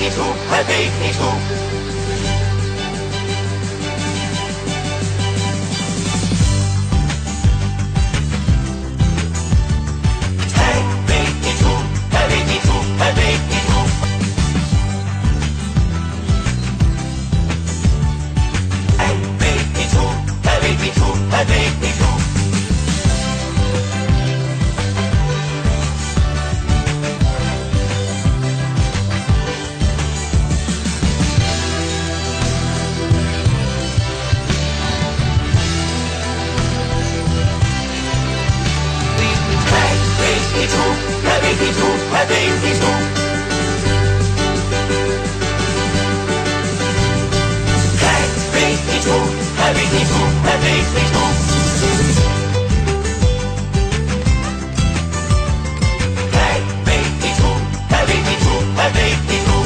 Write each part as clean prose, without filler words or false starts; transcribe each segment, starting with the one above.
weet niet hoe. Hij weet niet hoe, hij weet niet hoe, hij weet niet hoe. Hij weet niet hoe, hij weet niet hoe, hij weet niet hoe. Hij weet niet hoe, hij weet niet hoe. Hij weet niet hoe, hij weet niet hoe, hij weet niet hoe. Hij weet niet hoe, hij weet niet hoe, hij weet niet hoe.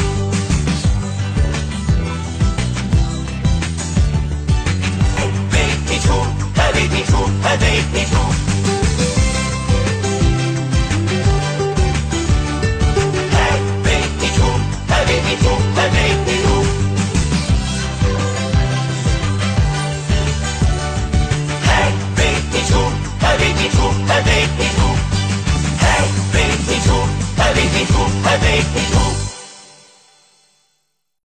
Hij weet niet hoe, hij weet niet hoe, hij weet niet hoe.